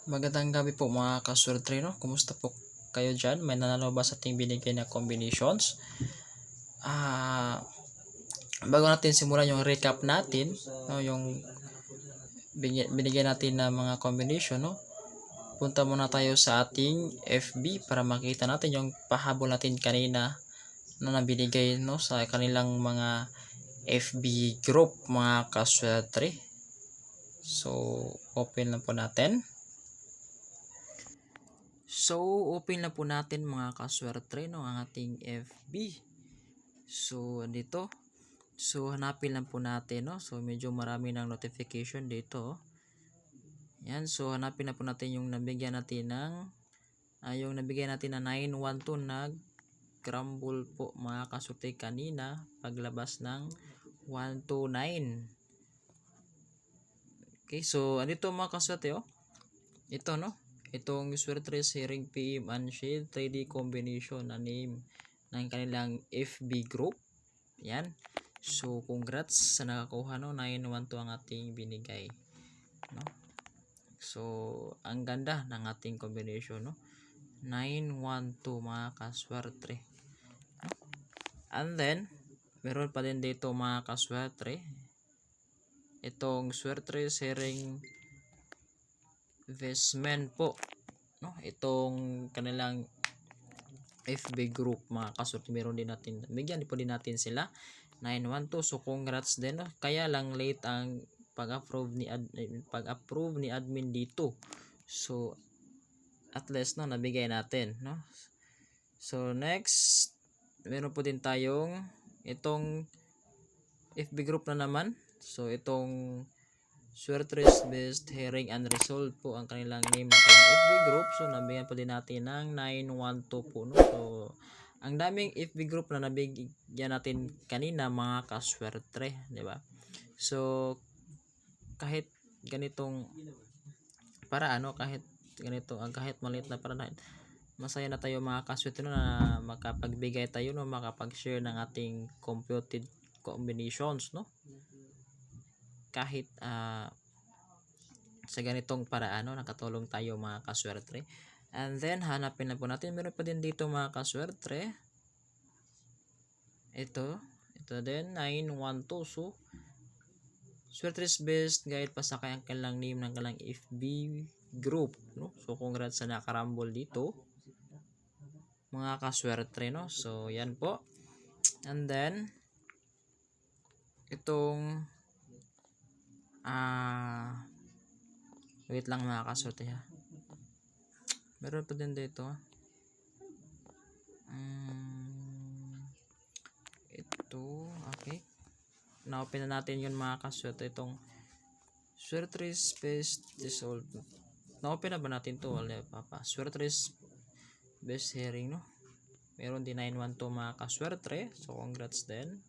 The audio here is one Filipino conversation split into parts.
Magandang gabi po mga kasurtrino. Kumusta po kayo dyan? May nanalo ba sa ating binigay na combinations? Bago natin simulan yung recap natin, no, yung binigay natin na mga combination, no? Punta muna tayo sa ating FB para makita natin yung pahabol natin kanina na nabinigay, no, sa kanilang mga FB group mga kasurtre. So, open lang po natin. So, open na po natin mga kaswerte, no, ang ating FB. So, dito. So, hanapin lang po natin, no. So, medyo marami ng notification dito. Yan. So, hanapin na po natin yung nabigyan natin ng yung nabigyan natin na 912 nag-crumble po mga kaswerte kanina paglabas ng 129. Okay, so andito mga kaswerte, oh. Ito, no. Itong swerte Hearing PM Unshade 3D combination na name ng kanilang FB group. Yan. So, congrats sa nakakuha, no. 912 ang ating binigay, no. So, ang ganda ng ating combination, no. 912 mga kaswerte. And then, meron pa din dito mga kaswerte. Itong swerte Hearing investment po, no, itong kanilang FB group mga kaswerte, meron din natin, bigyan po din natin sila 912. So congrats din, no? Kaya lang late ang pag-approve ni admin dito. So at least, no, nabigay natin, no. So next, meron po din tayong itong FB group na naman. So itong Swertres Best Hearing and Result po ang kanilang name ng FB group. So nabigyan po din natin ng 912 po, no. So ang daming FB group na nabigyan natin kanina mga kaswerte, di ba? So kahit ganitong para kahit ganito, kahit maliit na para masaya na tayo mga kaswerte, no, na makapagbigay tayo, no, makapag-share ng ating computed combinations, no. Kahit sa ganitong paraan, no, nakatulong tayo mga kaswerte. And then hanapin na po natin, meron pa din dito mga kaswerte. Ito din 912. So Swertres Best Guide pa sa kanilang name ng kanilang FB group, no. So congrats sa nakarambol dito mga kaswerte, no. So yan po. And then itong wait lang mga kaswerte, ha. Meron pa din dito, ito, okay. Na-open na natin yun mga kaswerte, itong Swertres Best Dissolve. Na-open na ba natin to? Wala pa. Swertres Best Hearing, no. Meron din 912 mga kaswerte. So congrats din.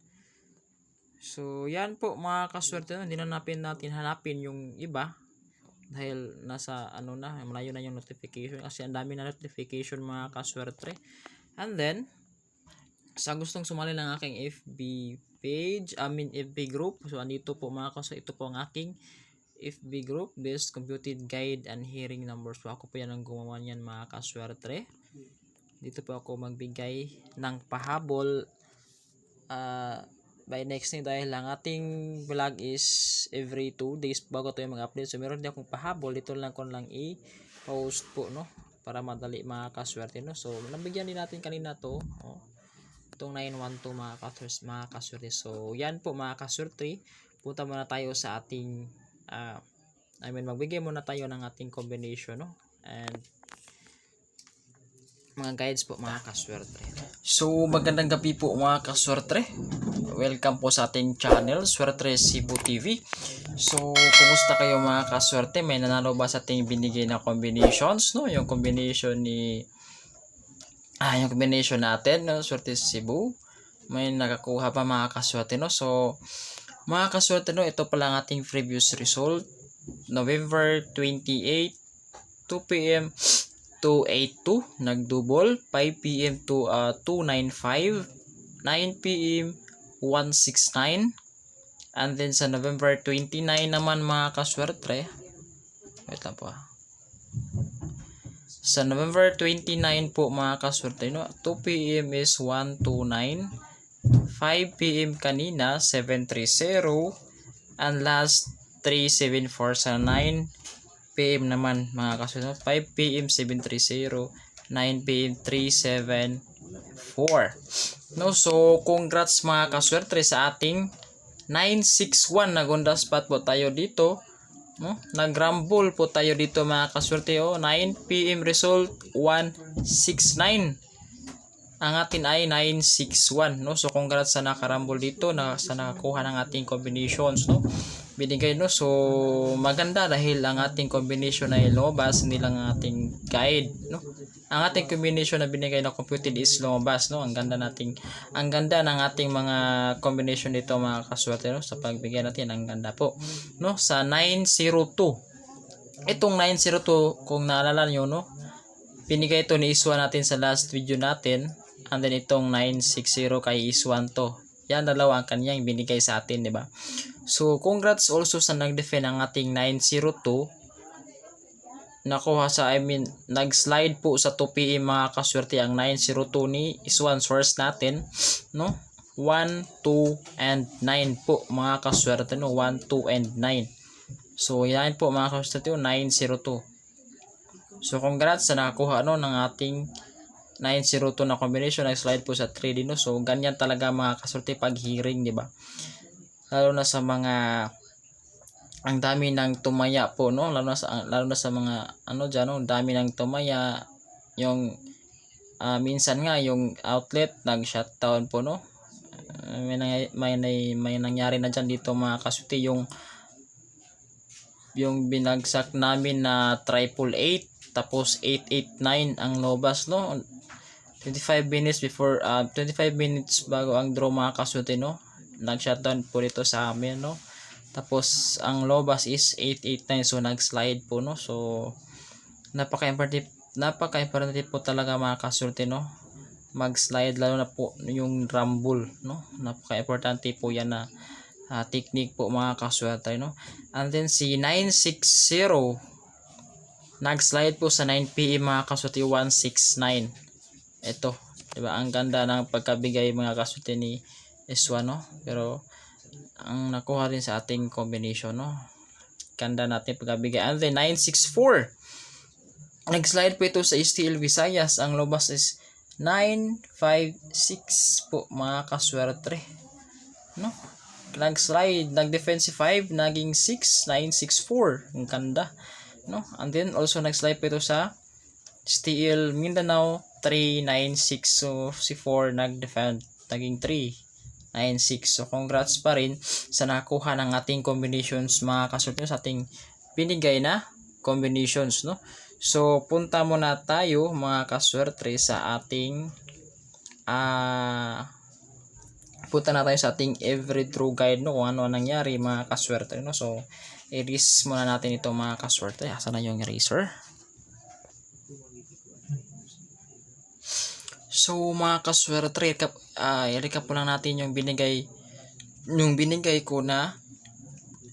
So yan po mga kaswerte, no. Hindi na natin hanapin yung iba dahil nasa malayo na yung notification, kasi ang dami na notification mga kaswerte. And then sa gustong sumali ng aking FB page, FB group, so andito po mga kaswerte, ito po ang aking FB group, Best Computed Guide and Hearing Numbers. So ako po yan ang gumawa niyan mga kaswerte. Dito po ako magbigay ng pahabol by next day, dahil ang ating vlog is every 2 days bago tayo mag-update. So meron din akong pahabol, dito lang ko lang i-post po, no, para madali mga kaswerte, no. So nabigyan din natin kanina to, itong 912 mga kaswerte. So yan po mga kaswerte, punta muna tayo sa ating magbigay muna tayo ng ating combination, no, and mga guides po mga kaswerte. So magandang gabi po mga kaswerte. Welcome po sa ating channel, Swerte Cebu TV. So kumusta kayo mga kaswerte? May nanalo ba sa ating binigay na combinations, no? Yung combination yung combination natin, no, Swerte Cebu. May nakakuha pa mga kaswerte, no? So mga kaswerte, no, ito pala ang ating previous result. November 28, 2 PM 282 nagdouble, 5 PM to 295, 9 PM 169, and then sa November 29 naman mga kaswerte, wait lang po, Sa November 29 po mga kaswerte, no? 2 p.m. is 129. 5 p.m. kanina 730. And last 374 sa 9 p.m. naman mga kaswerte. 5 p.m. 730. 9 p.m. 374. No, so congrats mga kaswerte sa ating 961. Nagundas spot po tayo dito. No? Nagrumble po tayo dito mga kaswerte. 9 p.m. result 169. Ang atin ay 961. No? So congrats sa nakarumble dito, sa nakakuha ng ating combinations. No? Binigay, no? So maganda dahil ang ating combination ay lumabas, hindi lang ang ating guide. No? Ang ating combination na binigay na computed is lumabas. No? Ang ganda ng ating mga combination dito mga kaswerte. No? Sa pagbigay natin, ang ganda po. No? Sa 902. Itong 902, kung naalala nyo, no? Binigay ito ni Iswan natin sa last video natin. And then itong 960 kay Iswan to. Yan, dalawa ang kanyang binigay sa atin, di ba? So, congrats also sa nag-defend ang ating 902. Nakuha sa, nag-slide po sa 2 PM mga kaswerte ang 902 ni Iswan source natin, no? 1, 2, and 9 po mga kaswerte, no? 1, 2, and 9. So, yan po mga kaswerte, 902. So, congrats sa nakakuha, no, ng ating 902 na combination. Nag-slide po sa 3 din, no? So, ganyan talaga mga kaswerte pag hearing, di ba? Lalo na sa mga ang dami ng tumaya po, no? Lalo na sa mga diyan, no? Dami ng tumaya. Yung minsan nga yung outlet nag-shutdown po, no? May nangyari na diyan dito mga kaswerte, yung binagsak namin na 888 tapos 889 ang lobas, no? 25 minutes bago ang draw mga kaswerte, no? Nag-shutdown po dito sa amin, no? Tapos ang lobas is 889, so nag-slide po, no? So napaka-importante po talaga mga kaswerte, no? Mag-slide, lalo na po yung rumble, no? Napaka-importante po yan na technique po mga kaswerte, no? And then si 960 nag-slide po sa 9 PM mga kaswerte, 169. Ito, diba? Ang ganda ng pagkabigay mga kaswerte ni S1, no? Pero ang nakuha rin sa ating combination, no? Ganda natin pagkabigay. And then 964 nag-slide po ito sa STL Visayas. Ang lobas is 956 po mga kaswerte, no? Nag-slide, nag-defensive 5, naging 6, 964. Ang ganda, no? And then also nag-slide po ito sa STL Mindanao 396. So si 4 nag-defend, naging 396. So congrats pa rin sa nakuha ng ating combinations mga kaswerte, sa ating binigay na combinations, no? So punta muna tayo mga kaswerte sa ating punta na tayo sa ating every true guide, no? Kung ano nangyari mga kaswerte, no? So i-erase muna natin ito mga kaswerte. Asan na yung eraser? So mga kaswerte, i-recap po lang natin yung binigay ko na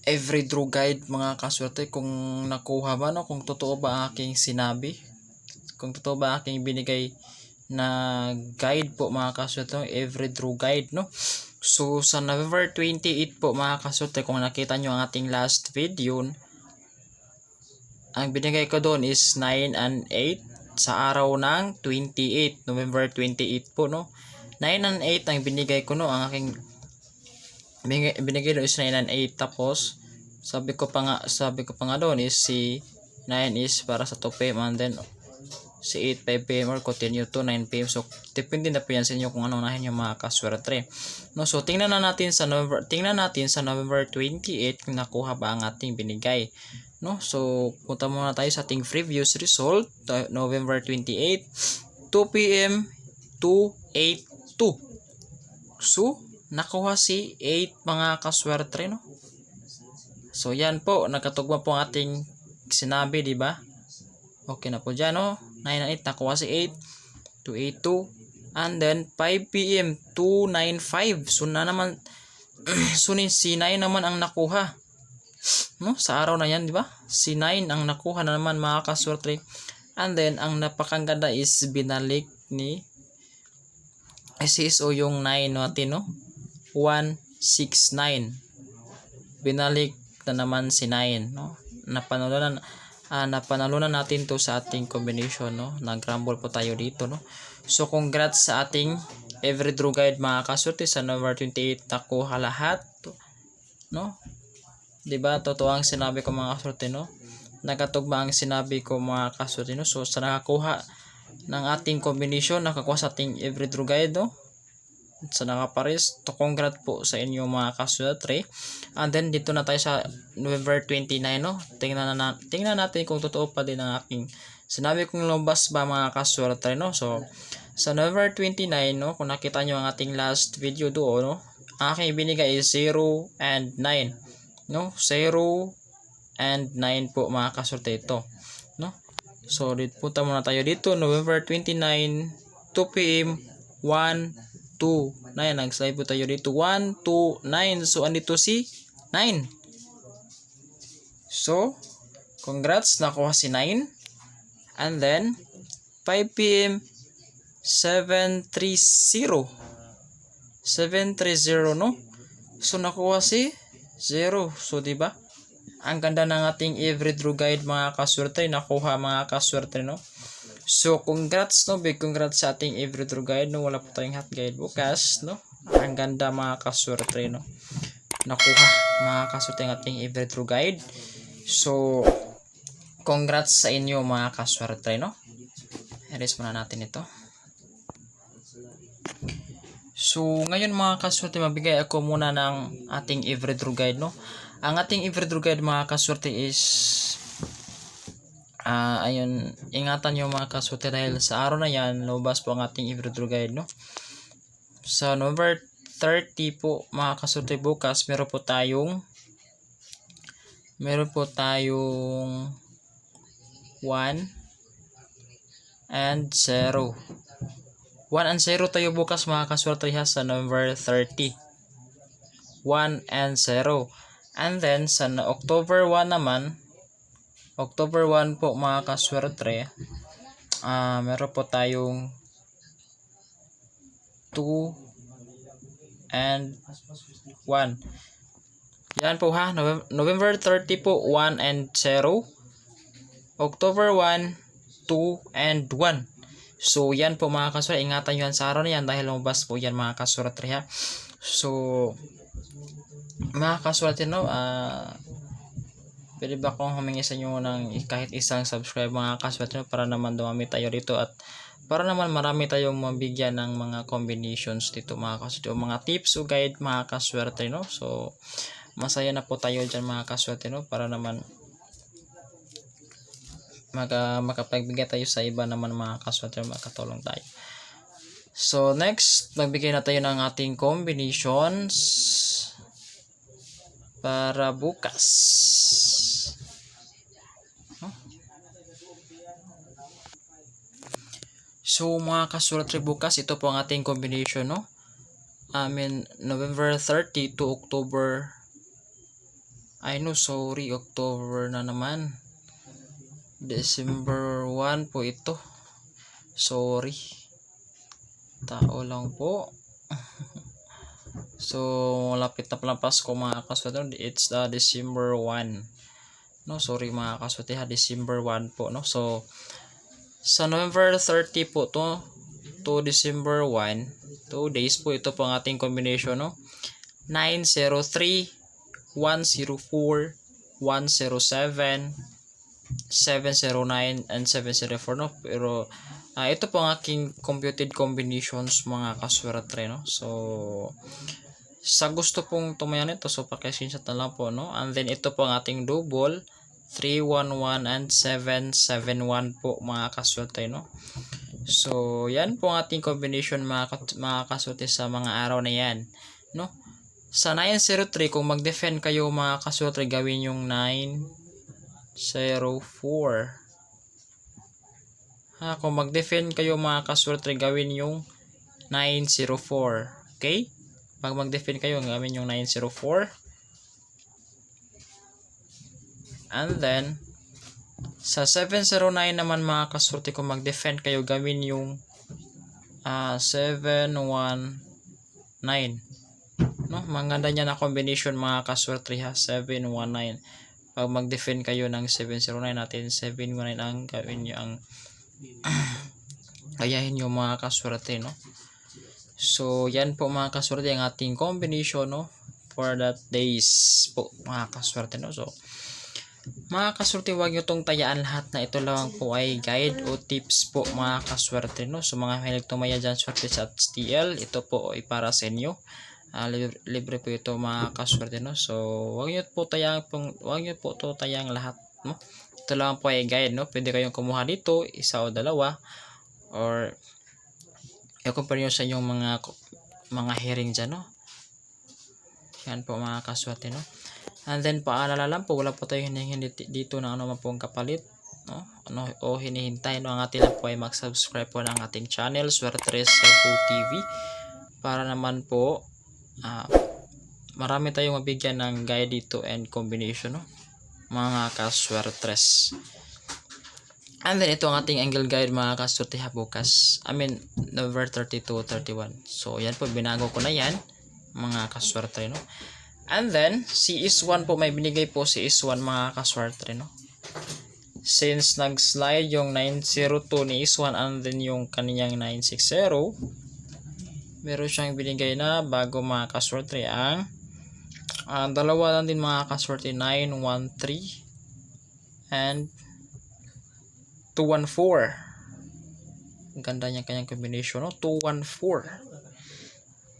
every draw guide mga kaswerte. Kung nakuha ba, no? Kung totoo ba aking sinabi, kung totoo ba aking binigay na guide po mga kaswerte, every draw guide, no? So sa November 28 po mga kaswerte, kung nakita nyo ang ating last video, ang binigay ko doon is 9 and 8 sa araw ng 28, November 28 po, no? 9 and 8 ang binigay ko, no? Ang aking binigay doon is 9 and 8. Tapos sabi ko pa nga doon is si 9 is para sa 2 PM, and then si 8 5 PM or continue to 9 PM. So depende na po yan sa inyo kung ano unahin yung mga kaswerte, no? So tingnan natin sa November 28 kung nakuha ba ang ating binigay, no? So punta muna tayo sa ating previous result, November 28, 2 PM 282. So nakuha si 8 mga kaswerte, no? So yan po, nakatugma po ang ating sinabi, di ba? Okay na po dyan, no? 9 and 8 nakuha si 8, 282, and then 5 PM 295. So na naman so si 9 naman ang nakuha, no? Sa araw na yan, di ba? Si 9 ang nakuha na naman mga kaswerte. And then, ang napakaganda is binalik ni SSO yung 9 natin, no? 169. Binalik na naman si 9, no? Napanalunan natin to sa ating combination, no? Nag-rumble po tayo dito, no? So, congrats sa ating every draw guide mga kasorte sa November 28 nakuha lahat, no? Diba? Totoo ang sinabi ko mga kasorte, no? Nakatugma ang sinabi ko mga kasorte, no? So, sa nakakuha ng ating combination, nakakuha sa ating every draw guide, no? Sa nakapares, to congrats po sa inyo mga kasorte. And then, dito na tayo sa November 29, no? Tingnan natin kung totoo pa din ang aking sinabi kong lumabas ba mga kasorte, no? So, sa November 29, no? Kung nakita nyo ang ating last video doon, no? Ang aking ibinigay is 0 and 9, no? 0 and 9 po mga kasorte ito, no? So, punta muna tayo dito, November 29, 2 p.m., 1, 2, 9. Nag-slide po tayo dito, 1, 2, 9. So, andito si 9. So, congrats, nakuha si 9. And then, 5 p.m., 730. 730, no? So, nakuha si 0. So, diba? Ang ganda ng ating every draw guide mga kaswerte. Nakuha mga kaswerte, no? So, congrats, no? Big congrats sa ating every draw guide, no? Wala po tayong hot guide bukas, no? Ang ganda mga kaswerte, no? Nakuha mga kaswerte ang ating every draw guide. So, congrats sa inyo mga kaswerte, no? Erase muna natin ito. So, ngayon mga kaswerte, mabigay ako muna ng ating every draw guide, no? Ang ating every draw guide mga kaswerte is ayun, ingatan nyo mga kaswerte dahil sa araw na yan, lumabas po ang ating every draw guide, no? Sa November 30 po mga kaswerte bukas, meron po tayong 1 and 0. 1 and 0 tayo bukas mga kaswerte sa November 30. 1 and 0. And then sa October 1 naman, October 1 po mga kaswerte, meron po tayong 2 and 1. Yan po ha, November 30 po 1 and 0. October 1, 2 and 1. So yan po mga kaswerte, ingatan nyo yan sa araw na yan dahil lumabas po yan mga kaswerte ha. So mga kaswerte, no, pwede ba akong humingi sa inyo ng kahit isang subscribe mga kaswerte, no, para naman dumami tayo dito at para naman marami tayong mabigyan ng mga combinations dito mga kaswerte, o mga tips o guide mga kaswerte, no. So masaya na po tayo dyan mga kaswerte, no, para naman makapagbigay tayo sa iba naman mga kaswerte, makatulong tayo. So next, magbigay na tayo ng ating combinations para bukas. So mga kaswerte, bukas ito po ang ating combination, no? November 30 to October, October na naman. December 1 po ito. Sorry. Tao lang po. So, lapit na pala Pasko mga kaswerte. It's December 1. No, sorry mga kaswerte ha. December 1 po, no. So, sa November 30 po to December 1, 2 days po ito po ang ating combination, no. 903, 104, 107, 709 and 704, no. Pero ito po ang aking computed combinations mga kaswerte, no. So sa gusto pong tumayan ito, so paki-screenshot na lang po, no. And then ito po ang ating double 311 and 771 po mga kaswerte, no. So yan po ang ating combination mga kaswerte sa mga araw na yan, no. Sa 903, kung mag-defend kayo mga kaswerte, gawin yung 904. Kung mag-defend kayo mga kaswerte, gawin yung 904. Okay? Pag mag-defend kayo, gawin yung 904. And then Sa 709 naman mga kaswerte, kung mag-defend kayo, gawin yung 719. No, maganda niya na combination mga kaswerte ha, 719. Pag mag-defend kayo ng 709 natin, 719 ang gawin niyo, ang gayahin niyo mga kaswerte, no. So yan po mga kaswerte ang ating combination, no, for that days po mga kaswerte, no. So mga kaswerte, huwag nyo tong tayaan lahat na ito lang po ay guide o tips po mga kaswerte, no. So mga mahilig tumaya dyan swerte sa STL, ito po ay para sa inyo. Libre po ito mga kaswerte, no. So huwag nyo po to tayang lahat, no. Ito lang po ay guide, no. Pwede kayong kumuha dito, isa o dalawa, or i-compare nyo sa inyong mga hearing dyan, no. Yan po mga kaswerte, no. And then paalala lang po, wala po tayo hinihintay dito na ano man po ang kapalit, no, o hinihintay, no. Ang atin lang po ay mag-subscribe po ng ating channel, Swertres Cebu TV, para naman po marami tayong mabigyan ng guide dito and combination, no, mga kaswertres. And then ito ang ating angle guide mga kaswerte bukas, November 30 to 31. So yan po, binago ko na yan mga kaswerte, no. And then si is1 po, may binigay po si is1 mga kaswerte, no. Since nag-slide yung 902 ni is1 and then yung kaniyang 960, meron siyang binigay na bago mga kaswerte, ang dalawa lang din mga kaswerte, 913 and 214. Ang ganda niya kanyang combination, no, 214.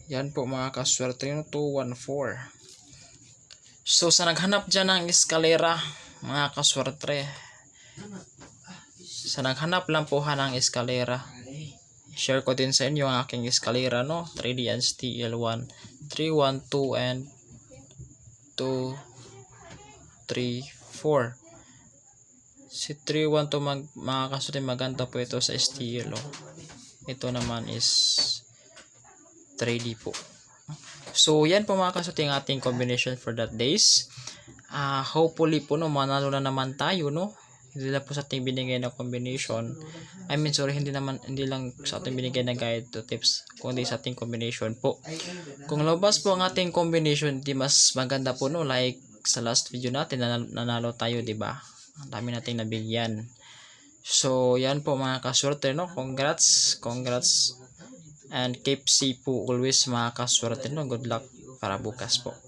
Yan po mga kaswerte, no, 214. So sa naghanap dyan ng eskalera mga kaswerte, sa naghanap lang po ng eskalera, share ko din sa inyo ang aking eskalera, no, 3D and STL1, 312 and 2, 3, 4. Si 312 mga kaswerte, maganda po ito sa STL, oh. Ito naman is 3D po. So yan po mga kaswerte ang ating combination for that days. Hopefully po, no, manalo na naman tayo, no. Hindi lang po sa ating binigay na combination, hindi lang sa ating binigay na guide to tips, kundi sa ating combination po. Kung labas po ang ating combination, di mas maganda po, no, like sa last video natin, nanalo tayo, di ba? Ang dami nating nabigyan. So yan po mga kaswerte, no. Congrats and keep safe po always mga kaswerte, no. Good luck para bukas po.